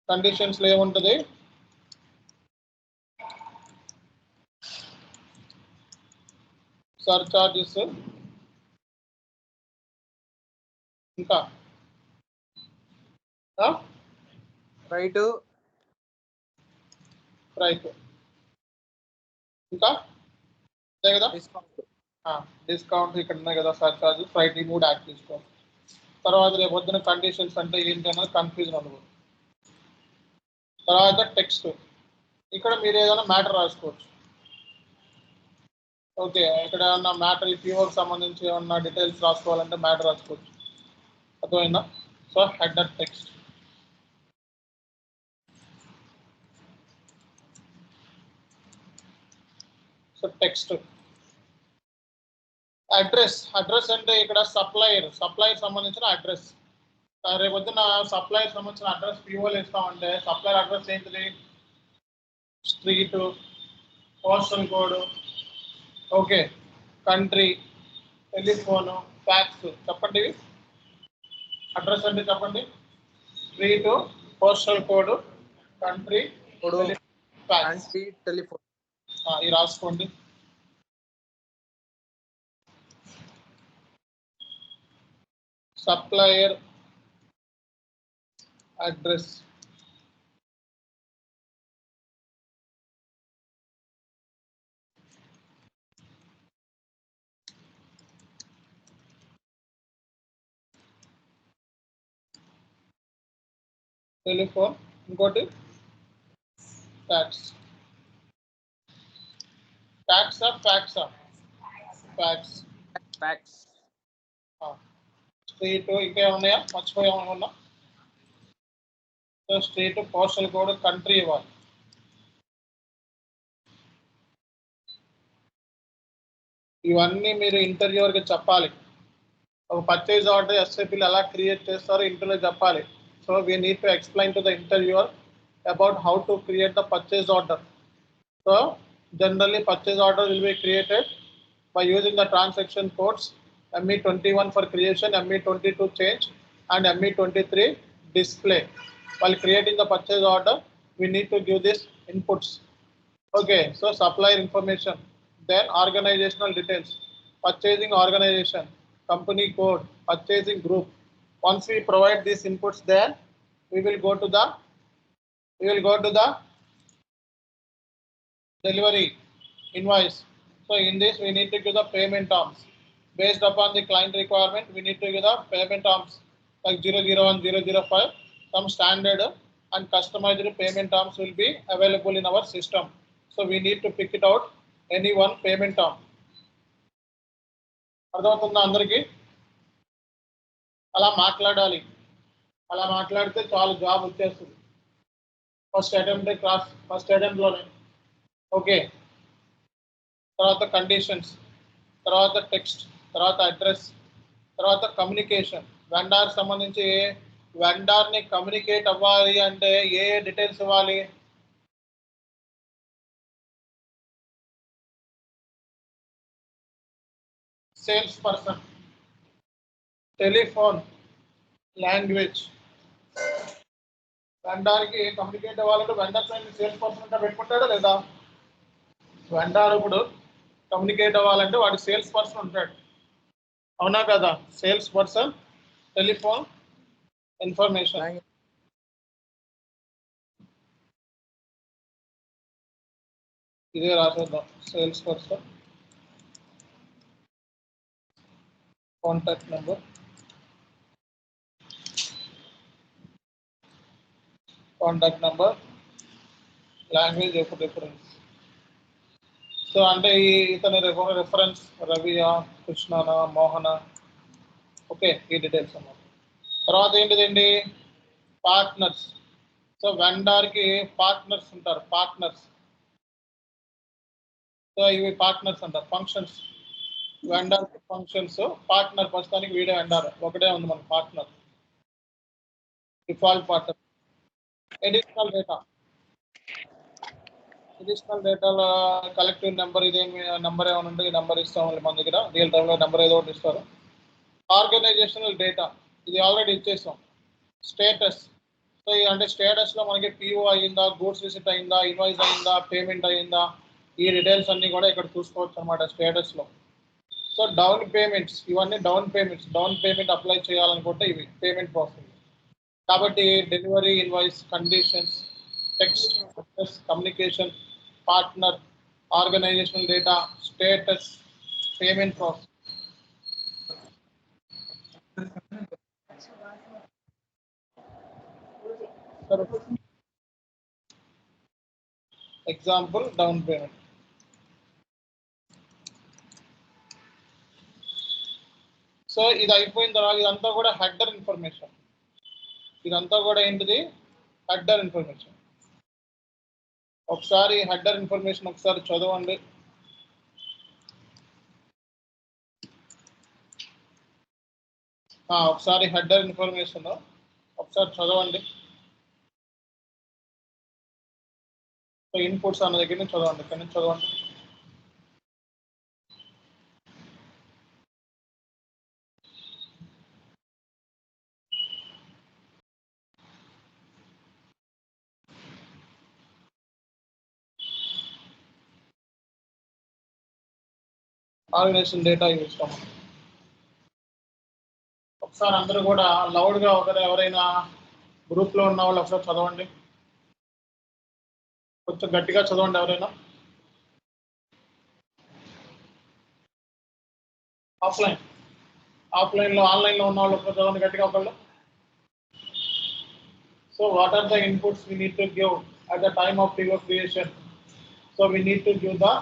కండిషన్స్ లో ఏముంటుంది? సర్చార్జెస్, ఇంకా రైట్, ప్రైస్, ఇంకా అంతే కదా. డిస్కౌంట్. డిస్కౌంట్ ఇక్కడ ఉన్నాయి కదా, సర్చార్జ్, ఫ్రైట్, ఈ 3 యాడ్ చేసుకోవాలి. తర్వాత రేపు పొద్దున కండిషన్స్ అంటే ఏంటి అన్నది కన్ఫ్యూజన్ అనుకో. తర్వాత టెక్స్ట్, ఇక్కడ మీరు ఏదైనా మ్యాటర్ రాసుకోవచ్చు. ఓకే, ఇక్కడ ఏమన్నా మ్యాటర్ ఈ పిఓకి సంబంధించి ఏమన్నా డీటెయిల్స్ రాసుకోవాలంటే మ్యాటర్ రాసుకోవచ్చు. అర్థమైందా? So header text. So text. Address. Address అంటే ఇక్కడ సప్లయర్ సంబంధించిన అడ్రస్. రేపొద్దున సప్లయర్ సంబంధించిన అడ్రస్ పిఓలు ఇస్తామంటే సప్లయర్ అడ్రస్ ఏంటిది? Street, postal code, okay, country, telephone, fax. చెప్పండి ఇవి అడ్రస్ అంటే చెప్పండి. Street, postal code, country, fax. Telephone. ఇవి రాసుకోండి. సప్లయర్ అడ్రస్, టెలిఫోన్, ఇంకోటి ఫ్యాక్స్. ఫ్యాక్సా ఫ్యాక్సా? ఫ్యాక్స్. ఫ్యాక్స్. స్ట్రీట్, ఇంకా ఏమన్నాయా? మర్చిపోయామన్నా. So street, postal code, country ఇవ్వాలి. ఇవన్నీ మీరు ఇంటర్వ్యూవర్కి చెప్పాలి. ఒక పర్చేజ్ ఆర్డర్ ఎస్ఐపిలు ఎలా క్రియేట్ చేస్తారో ఇంటర్వ్యూలో చెప్పాలి. So we need to explain to the interviewer about how to create the purchase order. So generally purchase order will be created by using the transaction codes ME21 for creation, ME22 change and ME23 display. While creating the purchase order, we need to give this inputs. Okay, so supplier information, then organizational details, purchasing organization, company code, purchasing group. Once we provide these inputs there, we will go to the delivery invoice. So in this we need to give the payment terms. Based upon the client requirement, we need to give the payment terms like 001, 005. Some standard and customized payment terms will be available in our system. So we need to pick it out any one payment term. అర్థమవుతుందా అందరికీ? అలా మాట్లాడాలి. అలా మాట్లాడితే చాలు, job వచ్చేస్తుంది first అటెంప్ట్లోనే. Okay, తర్వాత కండిషన్స్, తర్వాత టెక్స్ట్, తర్వాత అడ్రస్, తర్వాత కమ్యూనికేషన్. వెండార్ సంబంధించి వెండార్ని కమ్యూనికేట్ అవ్వాలి అంటే ఏ డీటెయిల్స్ ఇవ్వాలి? Sales person, telephone, language. వెండార్కి కమ్యూనికేట్ అవ్వాలంటే వెండర్ సైడ్ సేల్స్ పర్సన్ అంటే పెట్టుకుంటాడా లేదా? వెండార్ ఇప్పుడు కమ్యూనికేట్ అవ్వాలంటే వాడి సేల్స్ పర్సన్ ఉంటాడు, అవునా కదా? Sales person, telephone, information. ఇదే రాసేద్దాం. Sales person, contact number, language ఒక రిఫరెన్స్. సో అంటే ఇతని రెఫరెన్స్ రవియా, కృష్ణనా, మోహన. ఓకే, ఈ డీటెయిల్స్ అన్నమాట. తర్వాత ఏంటిదండి? పార్ట్నర్స్. సో వెండార్కి పార్ట్నర్స్ ఉంటారు, పార్ట్నర్స్. సో ఇవి పార్ట్నర్స్ అంటారు. ఫంక్షన్స్, వెండార్కి ఫంక్షన్స్. పార్ట్నర్ ప్రస్తుతానికి వీడియో వెండార్ ఒకటే ఉంది మన పార్ట్నర్, డిఫాల్ట్ పార్ట్నర్. ఎడిషనల్ డేటాలో కలెక్టివ్ నెంబర్, ఇదేమి నెంబర్ ఏమైనా ఉంటే ఈ నెంబర్ ఇస్తాం మన దగ్గర, రియల్ టైంలో నెంబర్ ఏదో ఒకటి ఇస్తారు. ఆర్గనైజేషనల్ డేటా, ఇది ఆల్రెడీ ఇచ్చేసాం. స్టేటస్, సో అంటే స్టేటస్లో మనకి పిఓ అయ్యిందా, గూడ్స్ విజిట్ అయిందా, ఇన్వాయిస్ అయిందా, పేమెంట్ అయ్యిందా, ఈ డీటెయిల్స్ అన్నీ కూడా ఇక్కడ చూసుకోవచ్చు అనమాట స్టేటస్లో. సో డౌన్ పేమెంట్స్, ఇవన్నీ డౌన్ పేమెంట్ అప్లై చేయాలనుకుంటే ఇవి పేమెంట్ ప్రాసెస్. కాబట్టి delivery invoice, conditions, text, address, communication, partner, organisational data, status, payment process. Example down payment. So ఇది అయిపోయిన తర్వాత ఇదంతా కూడా హెడర్ ఇన్ఫర్మేషన్. ఇదంతా కూడా ఏంటిది? Header information. ఒకసారి హెడర్ ఇన్ఫర్మేషన్ ఒకసారి చదవండి. ఒకసారి హెడర్ ఇన్ఫర్మేషన్ ఒకసారి చదవండి. సో ఇన్పుట్స్ అన్న దగ్గర నుంచి చదవండి, ఇక్కడ నుంచి చదవండి. ఆర్గనైజేషన్ డేటా ఇస్తాం. ఒకసారి అందరూ కూడా లౌడ్గా ఎవరైనా గ్రూప్లో ఉన్న వాళ్ళు ఒకసారి చదవండి, కొంచెం గట్టిగా చదవండి ఎవరైనా. ఆఫ్లైన్లో ఆన్లైన్లో ఉన్న వాళ్ళు ఒకసారి చదవండి గట్టిగా ఒకళ్ళు. So what are the inputs we need to give at the time of PO creation? So we need to give the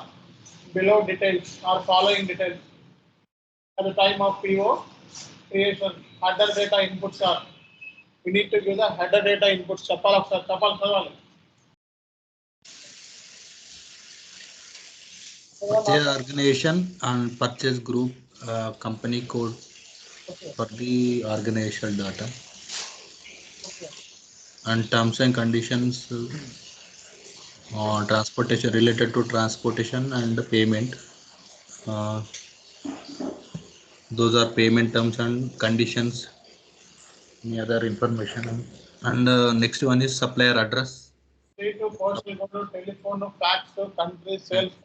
below details or following details at the time of PO creation. Header data inputs are, we need to give the header data inputs. చెప్పాలి ఒకసారి, చదవాలి. Purchase organization and purchase group, company code for the organizational data, and terms and conditions on transportation, related to transportation and payment. Those are payment terms and conditions. Any other information? And next one is supplier address. State to postal code, telephone, fax, country, sales,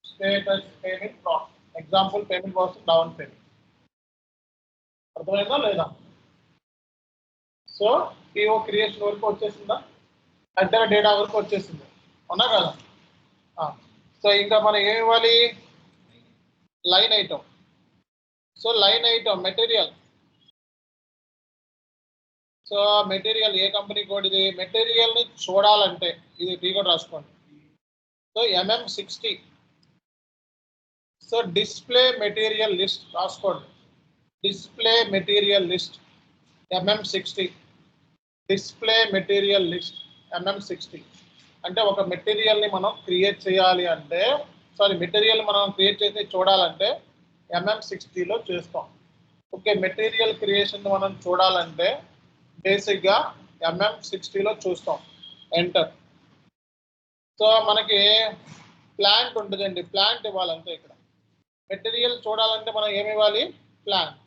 status, payment, process. Example payment కోసం down payment. అర్థమైందా లేదా? So PO creation వరకు వచ్చేసిందా, అంటే data వరకు వచ్చేసింది, అవునా కదా? సో ఇంకా మనం ఏమి ఇవ్వాలి? Line item. So line item material. So material ఏ కంపెనీ కోడ్ ఇది? మెటీరియల్ని చూడాలంటే ఇది టీ కూడా రాసుకోండి. So MM60. So display material list రాసుకోండి. Display material list MM60. Display material list MM60 అంటే ఒక మెటీరియల్ని మనం క్రియేట్ చేయాలి అంటే, మెటీరియల్ మనం క్రియేట్ చేసి చూడాలంటే MM60లో చేస్తాం. ఓకే, మెటీరియల్ క్రియేషన్ మనం చూడాలంటే బేసిక్గా MM60లో చూస్తాం. ఎంటర్. సో మనకి ప్లాంట్ ఉంటుందండి, ప్లాంట్ ఇవ్వాలంటే ఇక్కడ మెటీరియల్ చూడాలంటే మనం ఏమి ఇవ్వాలి? ప్లాంట్.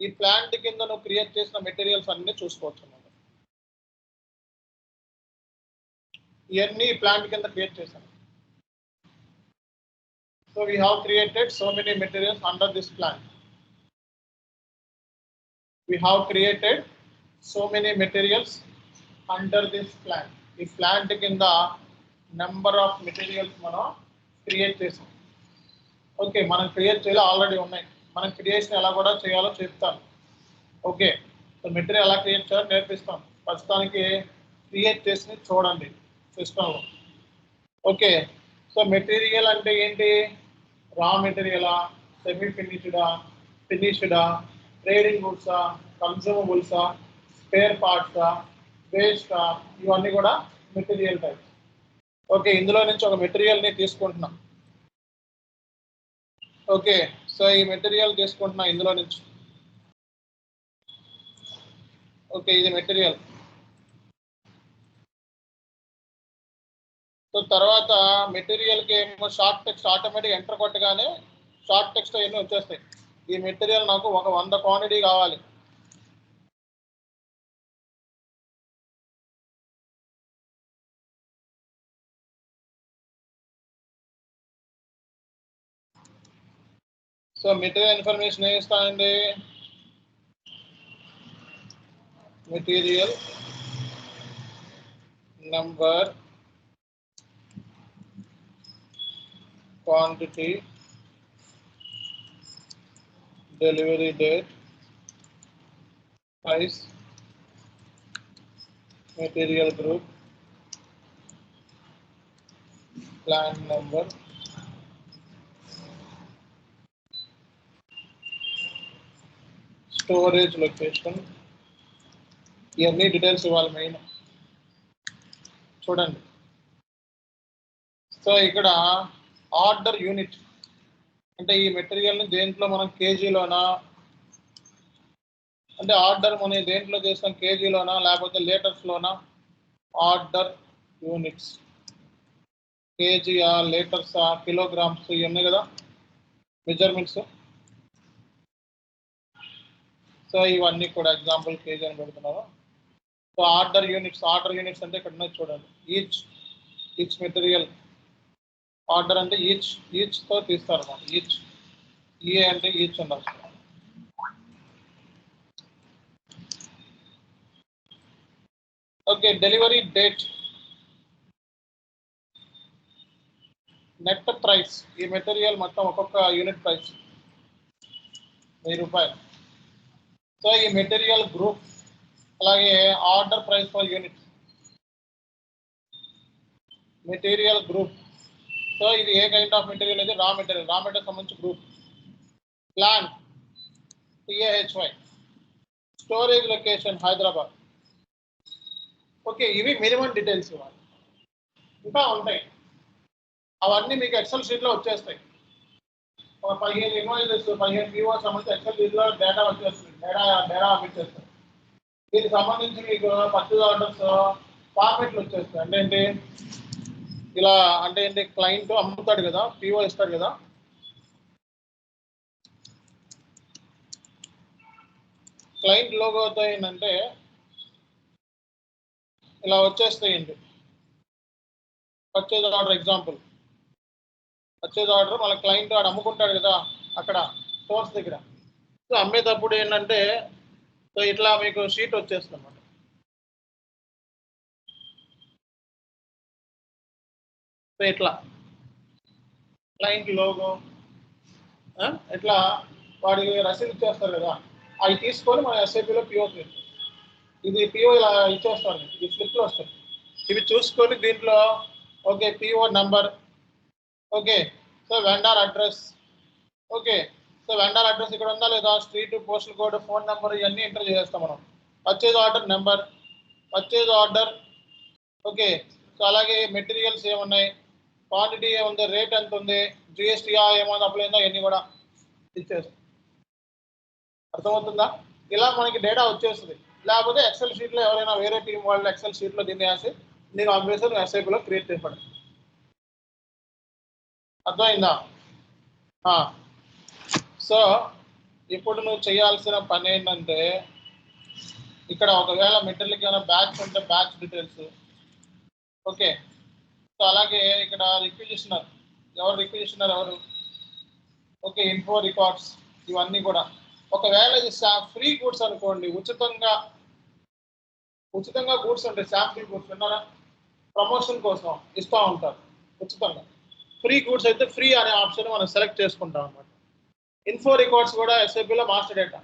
ఈ ప్లాంట్ కింద నువ్వు క్రియేట్ చేసిన మెటీరియల్స్ అన్ని చూసుకోవచ్చు అన్నమాట. ఇవన్నీ ప్లాంట్ కింద క్రియేట్ చేశాను. So we have created so many materials under this plant. We have created so many materials under this plant. ఈ ప్లాంట్ కింద నెంబర్ ఆఫ్ మెటీరియల్స్ మనం క్రియేట్ చేసాం. ఓకే, మనం క్రియేట్ చేయాలి, ఆల్రెడీ ఉన్నాయి. మనం క్రియేషన్ ఎలా కూడా చేయాలో చెప్తాను. ఓకే, సో మెటీరియల్ ఎలా క్రియేట్ చేయాలో నేర్పిస్తాం. ప్రస్తుతానికి క్రియేట్ చేసి చూడండి సిస్టంలో. ఓకే, సో మెటీరియల్ అంటే ఏంటి? రా మెటీరియలా, సెమీ ఫినిష్డా, ఫినిష్డా, ట్రేడింగ్ గుడ్సా, కన్జ్యూమబుల్సా, స్పేర్ పార్ట్సా, వేస్టా, ఇవన్నీ కూడా మెటీరియల్ టైప్స్. ఓకే, ఇందులో నుంచి ఒక మెటీరియల్ని తీసుకుంటున్నాం. ఓకే, సో ఈ మెటీరియల్ తీసుకుంటున్నా ఇందులో నుంచి. ఓకే, ఇది మెటీరియల్. సో తర్వాత మెటీరియల్కి ఏమో షార్ట్ టెక్స్ట్ ఆటోమేటిక్ ఎంటర్ కొట్టగానే షార్ట్ టెక్స్ట్ అవన్నీ వచ్చేస్తాయి. ఈ మెటీరియల్ నాకు ఒక 100 క్వాంటిటీ కావాలి. సో మెటీరియల్ ఇన్ఫర్మేషన్ ఏమి ఇస్తానండి? Material number, quantity, delivery date, price, material group, plant number, storage location, ఇవన్నీ డీటెయిల్స్ ఇవ్వాలి మెయిన్. చూడండి, సో ఇక్కడ ఆర్డర్ యూనిట్ అంటే ఈ మెటీరియల్ని దేంట్లో మనం కేజీలోనా, అంటే ఆర్డర్ మనం దేంట్లో చేస్తాం, కేజీలోనా లేకపోతే లీటర్స్లోనా? ఆర్డర్ యూనిట్స్, కేజీయా, లీటర్సా, కిలోగ్రామ్స్, ఇవన్నీ కదా మెజర్మెంట్స్. సో ఇవన్నీ కూడా ఎగ్జాంపుల్ కేజీ అని పెడుతున్నారు. సో ఆర్డర్ యూనిట్స్ అంటే ఇక్కడ ఉన్నాయి చూడండి. ఈచ్ మెటీరియల్ ఆర్డర్ అంటే ఈచ్తో తీస్తారు అన్నమాట. ఈఏ అంటే ఈచ్ అని వస్తుంది. Okay, delivery date, net price, ఈ మెటీరియల్ మొత్తం ఒక్కొక్క యూనిట్ ప్రైస్ 1000 రూపాయలు. సో ఈ మెటీరియల్ గ్రూప్, అలాగే order price for unit, material group. So ఇది ఏ కైండ్ ఆఫ్ మెటీరియల్? ఇది రా మెటీరియల్ సంబంధించి group. Plant TAHY, storage location Hyderabad. Okay, ఇవి మినిమం డీటెయిల్స్ ఇవ్వాలి. ఇంకా ఉంటాయి, అవన్నీ మీకు ఎక్సెల్ షీట్లో వచ్చేస్తాయి. ఒక 15 ఇన్వాయిసెస్, 15 PO సంబంధించి ఎక్సెల్ షీట్లో డేటా వచ్చేస్తుంది, డేటా పంపించేస్తుంది. దీనికి సంబంధించి మీకు పర్చేజ్ ఆర్డర్స్ ఫార్మేట్లు వచ్చేస్తాయి. అంటే ఏంటి? ఇలా అంటే ఏంటి? క్లయింట్ అమ్ముతాడు కదా, PO ఇస్తాడు కదా, క్లయింట్ లోగోతో ఏంటంటే ఇలా వచ్చేస్తాయండి. Purchase order example, purchase order మళ్ళీ క్లయింట్ వాడు అమ్ముకుంటాడు కదా, అక్కడ స్టోర్స్ దగ్గర. సో అమ్మేటప్పుడు ఏంటంటే సో ఇట్లా మీకు షీట్ వచ్చేస్తుంది అన్నమాట. సో ఇట్లా క్లయింట్ లోగో ఇట్లా వాడికి రసీదు ఇచ్చేస్తారు కదా, అవి తీసుకొని మన ఎస్ఐపిలో పిఓ ఇది పిఓ ఇలా ఇచ్చేస్తారు, ఈ స్లిప్లు వస్తాయి. ఇవి చూసుకొని దీంట్లో okay PO number, okay so vendor address, okay so vendor address ఇక్కడ ఉందా లేదా, street, postal code, phone number ఇవన్నీ ఎంటర్ చేస్తాం మనం. Purchase order number, purchase order, okay so అలాగే మెటీరియల్స్ ఏమున్నాయి, క్వాంటిటీ ఏముంది, రేట్ ఎంత ఉంది, జిఎస్టీఆ ఏమైనా అప్లై అయిందా, ఇవన్నీ కూడా ఇచ్చేస్తాం. అర్థమవుతుందా? ఇలా మనకి డేటా వచ్చేస్తుంది. లేకపోతే ఎక్సెల్ షీట్లో ఎవరైనా వేరే టీం వాళ్ళు ఎక్సెల్ షీట్లో దీన్ని వేసి నీకు పంపేసి నువ్వు ఎస్ఐపిలో క్రియేట్ చేయబడి. అర్థమైందా? సో ఇప్పుడు నువ్వు చేయాల్సిన పని ఏంటంటే ఇక్కడ ఒకవేళ మెటీరియల్కి ఏమైనా బ్యాచ్ ఉంటే బ్యాచ్ డీటెయిల్స్, ఓకే సో అలాగే ఇక్కడ రిక్విజిషనర్ ఎవరు, ఓకే ఇన్ఫో రికార్డ్స్, ఇవన్నీ కూడా. ఒకవేళ ఇది ఫ్రీ గూడ్స్ అనుకోండి, ఉచితంగా గూడ్స్ ఉంటాయి, శాంపిల్ గూడ్స్ విన్నారా, ప్రమోషన్ కోసం ఇస్తూ ఉంటారు ఉచితంగా. ఫ్రీ గూడ్స్ అయితే ఫ్రీ అనే ఆప్షన్ మనం సెలెక్ట్ చేసుకుంటాం అన్నమాట. ఇన్ఫో రికార్డ్స్ కూడా ఎస్ఐపిలో మాస్టర్ డేటా,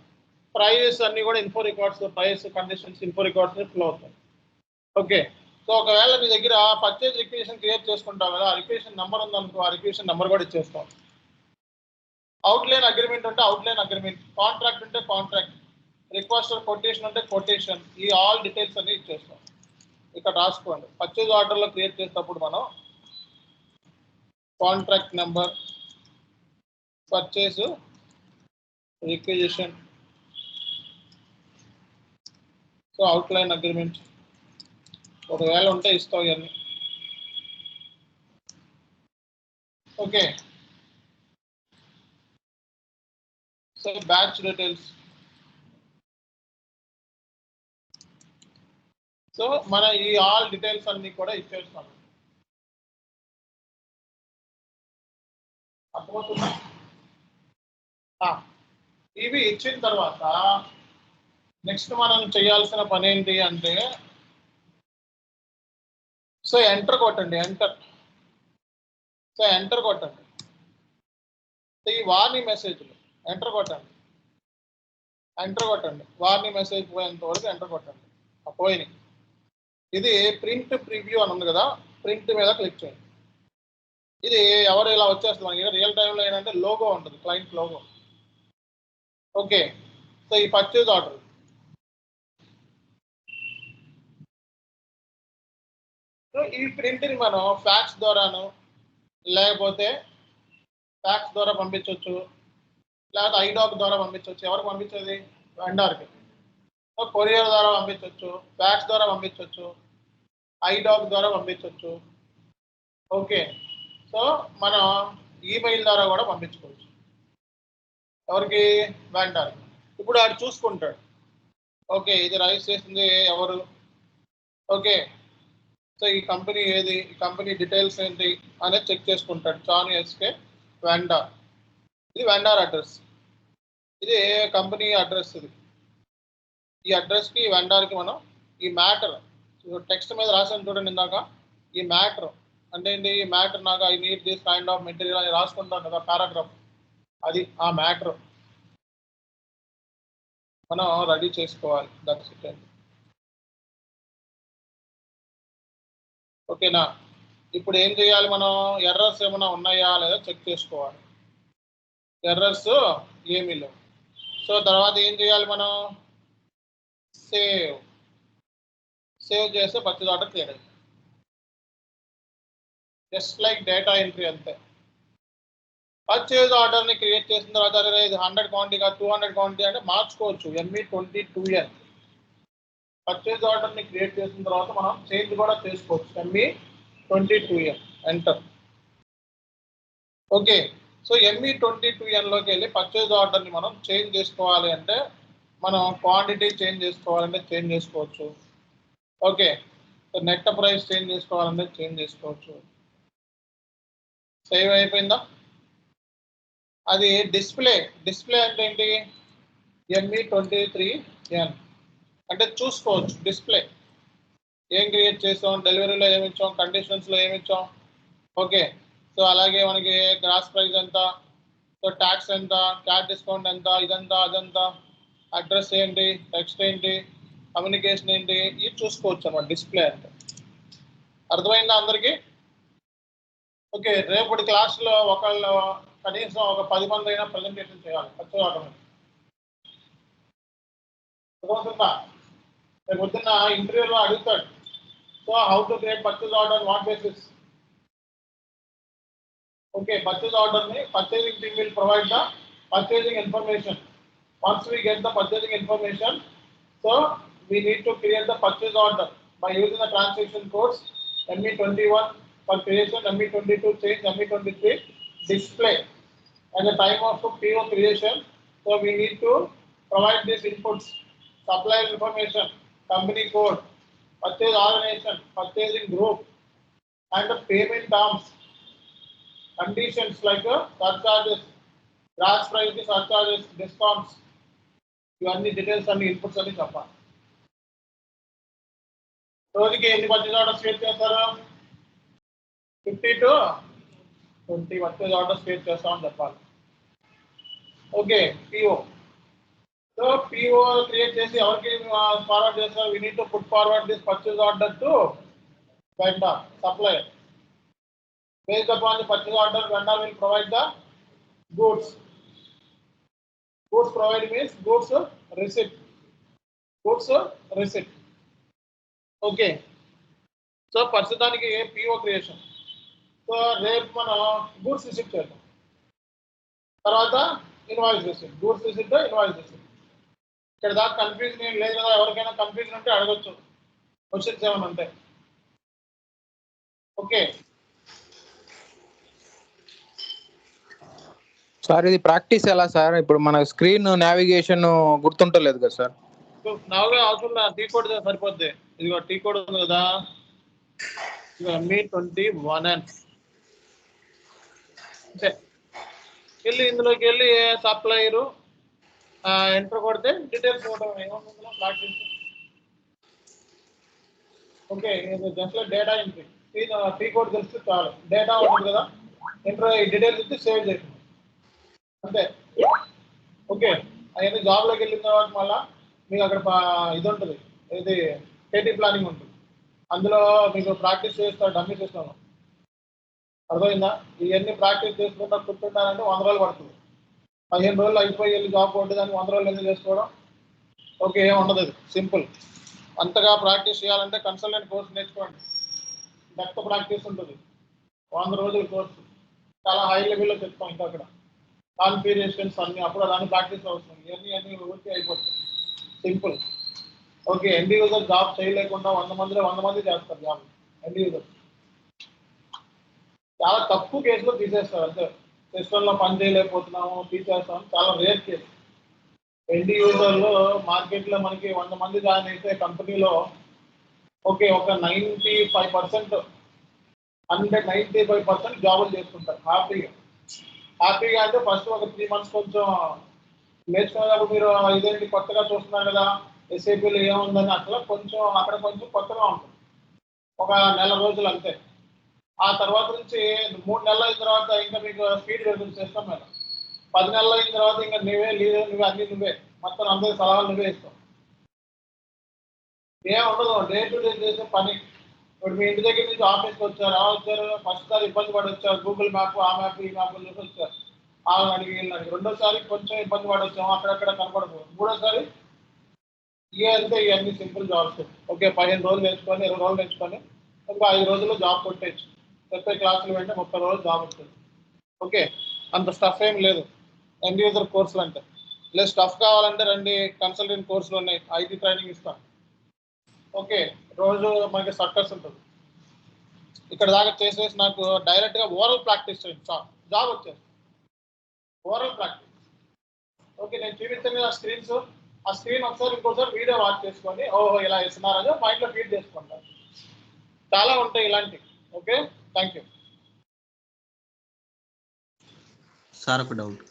ప్రైస్ అన్ని కూడా info records, price conditions info records flow అవుతాయి. ఓకే సో ఒకవేళ మీ దగ్గర పర్చేజ్ రిక్విజిషన్ క్రియేట్ చేసుకుంటాం కదా, ఆ రిక్విజిషన్ నెంబర్ ఉందనుకో, ఆ రిక్విజిషన్ నెంబర్ కూడా ఇచ్చేస్తాం. అవుట్లైన్ అగ్రిమెంట్ ఉంటే అవుట్లైన్ అగ్రిమెంట్, కాంట్రాక్ట్ ఉంటే కాంట్రాక్ట్, రిక్వెస్ట్ కొటేషన్ ఉంటే కొటేషన్, ఈ ఆల్ డీటెయిల్స్ అన్ని ఇచ్చేస్తాం. ఇక్కడ రాసుకోండి. పర్చేజ్ ఆర్డర్లో క్రియేట్ చేసేటప్పుడు మనం contract number, purchase requisition, so outline agreement ఒకవేళ ఉంటే ఇస్తాం ఇవన్నీ. Okay so batch details, so మన ఈ ఆల్ డీటెయిల్స్ అన్ని కూడా ఇచ్చేస్తాం. అర్థమవుతుందా? ఇవి ఇచ్చిన తర్వాత నెక్స్ట్ మనం చేయాల్సిన పని ఏంటి అంటే సో ఎంటర్ కొట్టండి, ఎంటర్ కొట్టండి. ఈ వార్నింగ్ మెసేజ్లు ఎంటర్ కొట్టండి, వార్నింగ్ మెసేజ్ పోయేంత వరకు ఎంటర్ కొట్టండి. పోయినాయి. ఇది ప్రింట్ ప్రివ్యూ అని ఉంది కదా, ప్రింట్ మీద క్లిక్ చేయండి. ఇది ఎవరు ఇలా వచ్చేస్తుంది మనకి రియల్ టైంలో ఏంటంటే లోగో ఉంటుంది, క్లయింట్ లోగో. ఓకే సో ఈ పర్చేజ్ ఆర్డర్ సో ఈ ప్రింట్ని మనం ఫ్యాక్స్ ద్వారాను లేకపోతే ఫ్యాక్స్ ద్వారా పంపించవచ్చు, లేకపోతే ఐడాక్ ద్వారా పంపించవచ్చు. ఎవరికి పంపించేది? వెండర్కి. సో కొరియర్ ద్వారా పంపించవచ్చు, ఫ్యాక్స్ ద్వారా పంపించవచ్చు, ఐడాక్ ద్వారా పంపించవచ్చు. ఓకే సో మనం ఈమెయిల్ ద్వారా కూడా పంపించుకోవచ్చు. ఎవరికి? వెండర్. ఇప్పుడు ఆడు చూసుకుంటాడు, ఓకే ఇది రైస్ చేసింది ఎవరు, ఓకే సో ఈ కంపెనీ ఏది, ఈ కంపెనీ డీటెయిల్స్ ఏంటి అనేది చెక్ చేసుకుంటాడు. చాను ఎస్కే వెండర్, ఇది వెండర్ అడ్రస్, ఇది కంపెనీ అడ్రస్. ఇది ఈ అడ్రస్కి వెండర్కి మనం ఈ మ్యాటర్ టెక్స్ట్ మీద రాసాను చూడండి ఇందాక, ఈ మ్యాటర్ అంటే ఏంటి, ఈ మ్యాటర్ నాకు I need this kind of material అని రాసుకుంటాం కదా పారాగ్రాఫ్, అది ఆ మ్యాటర్ మనం రెడీ చేసుకోవాలి. That's it. ఓకేనా? ఇప్పుడు ఏం చేయాలి మనం, ఎర్రర్స్ ఏమైనా ఉన్నాయా లేదా చెక్ చేసుకోవాలి. ఎర్రర్స్ ఏమీ లేవు. సో తర్వాత ఏం చేయాలి మనం, సేవ్ చేస్తే పర్చేజ్ ఆర్డర్ క్లియర్ అయింది. జస్ట్ లైక్ డేటా ఎంట్రీ అంతే. పర్చేజ్ ఆర్డర్ని క్రియేట్ చేసిన తర్వాత ఇది 100 క్వాంటిటీ కాదు 200 క్వాంటిటీ అంటే మార్చుకోవచ్చు. ME22N పర్చేజ్ ఆర్డర్ని క్రియేట్ చేసిన తర్వాత మనం చేంజ్ కూడా చేసుకోవచ్చు. ME22N enter. ఓకే సో ME22Nలోకి వెళ్ళి పర్చేజ్ ఆర్డర్ని మనం చేంజ్ చేసుకోవాలి అంటే మనం క్వాంటిటీ చేంజ్ చేసుకోవాలంటే చేంజ్ చేసుకోవచ్చు. Okay so net price change చేసుకోవాలంటే చేంజ్ చేసుకోవచ్చు. సేవ్ అయిపోయిందా? అది డిస్ప్లే అంటే ఏంటి? ME23N అంటే చూసుకోవచ్చు. డిస్ప్లే ఏం క్రియేట్ చేసాం, డెలివరీలో ఏమి ఇచ్చాం, కండిషన్స్లో ఏమి ఇచ్చాం. ఓకే, సో అలాగే మనకి గ్రాస్ ప్రైస్ ఎంత, సో ట్యాక్స్ ఎంత, క్యాష్ డిస్కౌంట్ ఎంత, ఇదంతా అదంతా, అడ్రస్ ఏంటి, టెక్స్ట్ ఏంటి, కమ్యూనికేషన్ ఏంటి, ఇది చూసుకోవచ్చు అన్నమాట డిస్ప్లే అంటే. అర్థమైందా అందరికీ? ఓకే, రేపటి క్లాస్లో ఒకళ్ళు కనీసం ఒక 10 మంది అయినా ప్రజెంటేషన్ చేయాలి. పర్చేజ్ ఆర్డర్ అర్థమవుతుందా? రేపు పొద్దున్న ఇంటర్వ్యూలో అడుగుతాడు. So how to create purchase order, what basis? Okay, purchase order mein purchasing team will provide the purchasing information. Once we get the purchasing information, so we need to create the purchase order by using the transaction codes ME21 for creation, ME22 change, ME23 display. At the time of PO creation, so we need to provide these inputs: supplier information, company code, purchase organization, purchasing group, and the payment terms. Conditions like surcharges, gross price, surcharges, discounts, ఇవన్నీ details అన్ని inputs అన్ని చెప్పాలి. రోజుకి ఎన్ని purchase orders create చేస్తారు? 50 to 20 purchase orders create చేస్తామని చెప్పాలి. Okay, PO. So PO create చేసి ఎవరికి ఫార్వర్డ్ చేస్తారు? We need to put forward this purchase order to vendor, supplier. Based upon the purchase order, vendor will provide the goods. Goods provide means goods receipt. Goods receipt. Okay. So ప్రస్తుతానికి PO creation. So రేపు మనం goods receipt చేద్దాం. తర్వాత invoice receipt, goods receipt, invoice receipt. ఇక్కడ దాకా confusion ఏం లేదు కదా? ఎవరికైనా కన్ఫ్యూజన్ ఉంటే అడగచ్చు, క్వశ్చన్స్ ఏమైనా ఉంటాయి. ఓకే సార్ ఇది ప్రాక్టీస్ ఎలా సార్? ఇప్పుడు మన స్క్రీన్ నావిగేషన్ గుర్తుంటలేదు కదా సార్? నావుగా అవసరం టీ కోడ్ సరిపోద్ది. ఇదిగో టీ కోడ్ ఉంది కదా, ME21N అంటే వెళ్ళి ఇందులోకి వెళ్ళి సప్లైరు ఎంటర్ కొడితే డీటెయిల్స్ ఏమన్నా practice. Okay, just data entry. T code తెలిస్తే చాలు. డేటా ఉంటుంది కదా, ఎంటర్ డీటెయిల్స్ ఇచ్చి సేవ్ చేయండి అంతే. ఓకే, అవన్నీ జాబ్లోకి వెళ్ళిన తర్వాత మళ్ళీ మీకు అక్కడ ఇది ఉంటుంది, ఇది కేటీ ప్లానింగ్ ఉంటుంది. అందులో మీకు ప్రాక్టీస్ చేస్తారు, డమ్మీ చేస్తాను. అర్థమైందా? ఇవన్నీ ప్రాక్టీస్ చేసుకుంటా కూర్చుంటానంటే 100 రోజులు పడుతుంది. 15 రోజులు అయిపోయి వెళ్ళి జాబ్ కొట్టి దాన్ని 100 రోజులు ఎందుకు చేసుకోవడం? ఓకే, ఏమి ఉండదు, అది సింపుల్. అంతగా ప్రాక్టీస్ చేయాలంటే కన్సల్టెంట్ కోర్స్ నేర్చుకోండి. డెప్త్ ప్రాక్టీస్ ఉంటుంది, 100 రోజుల కోర్సు. చాలా హై లెవెల్లో చెప్తాం. ఇంకా అక్కడ కాన్ఫిగరేషన్స్ అన్ని, అప్పుడు దాన్ని ప్రాక్టీస్ అవసరం. ఇవన్నీ ఊరికి అయిపోతాయి, simple. Okay, end user job చేయలేకుండా 100 మందిలో 100 మంది చేస్తారు జాబ్. ఎండ్ యూజర్ చాలా తక్కువ కేసులో తీసేస్తారు అంతే. సిస్టంలో పని చేయలేకపోతున్నాము తీసేస్తాం, చాలా రేర్ కేసు. ఎండ్ యూజర్లో మార్కెట్లో మనకి 100 మంది జాయిన్ అయితే కంపెనీలో ఓకే ఒక 95% 95% జాబులు చేసుకుంటారు హ్యాపీగా. హ్యాపీగా అంటే ఫస్ట్ ఒక 3 months కొంచెం నేర్చుకునేటప్పుడు మీరు ఇదేంటి కొత్తగా చూస్తున్నారు కదా, ఎస్ఏపీలో ఏముందని అట్లా కొంచెం అక్కడ కొంచెం కొత్తగా ఉంటుంది. ఒక నెల రోజులు అంతే. ఆ తర్వాత నుంచి 3 నెలలు అయిన తర్వాత ఇంకా మీకు స్పీడ్ పెరుగుతుంది సిస్టమ్ మీద. 10 నెలలు అయిన తర్వాత ఇంకా నువ్వే అన్ని నువ్వే మొత్తం అందరి సలహాలు నువ్వే ఇస్తావు. ఏం ఉండదు, డే టు డే చేసే పని. ఇప్పుడు మీ ఇంటి దగ్గర నుంచి ఆఫీస్కి వచ్చారు, ఫస్ట్ సారి ఇబ్బంది పడి వచ్చారు, గూగుల్ మ్యాప్ ఆ మ్యాప్ ఈ మ్యాప్ చూసి వచ్చారు, వాళ్ళని అడిగి వీళ్ళని అడిగి. రెండోసారి కొంచెం ఇబ్బంది పడి వచ్చాము, అక్కడక్కడ కనపడదు. మూడోసారి అంతే. ఇవన్నీ సింపుల్ జాబ్స్. ఓకే, 15 రోజులు నేర్చుకొని 20 రోజులు నేర్చుకొని ఇంకా 5 రోజుల్లో జాబ్ కొట్టేయచ్చు. 30 క్లాసులు వెంటే 30 రోజులు జాబ్ వస్తుంది. ఓకే, అంత స్టఫ్ ఏం లేదు ఎండ్ యూజర్ కోర్సులు అంటే. లేదు స్టఫ్ కావాలంటే రండి, కన్సల్టెంట్ కోర్సులు ఉన్నాయి, ఐటీ ట్రైనింగ్ ఇస్తాం. ఓకే, రోజు మనకి సర్కస్ ఉంటుంది. ఇక్కడ దాకా చేసేసి నాకు డైరెక్ట్గా ఓరల్ ప్రాక్టీస్ చేయండి చాలు, జాబ్ వచ్చేసి ఓరల్ ప్రాక్టీస్. ఓకే, నేను చూపించాను కదా స్క్రీన్స్, ఆ స్క్రీన్ ఒకసారి ఇంకోసారి వీడియో వాచ్ చేసుకొని ఓహో ఇలా ఇస్తున్నారని మైండ్లో ఫీడ్ చేసుకుంటాను. చాలా ఉంటాయి ఇలాంటివి. ఓకే, థ్యాంక్ యూ సార్ ఒక డౌట్.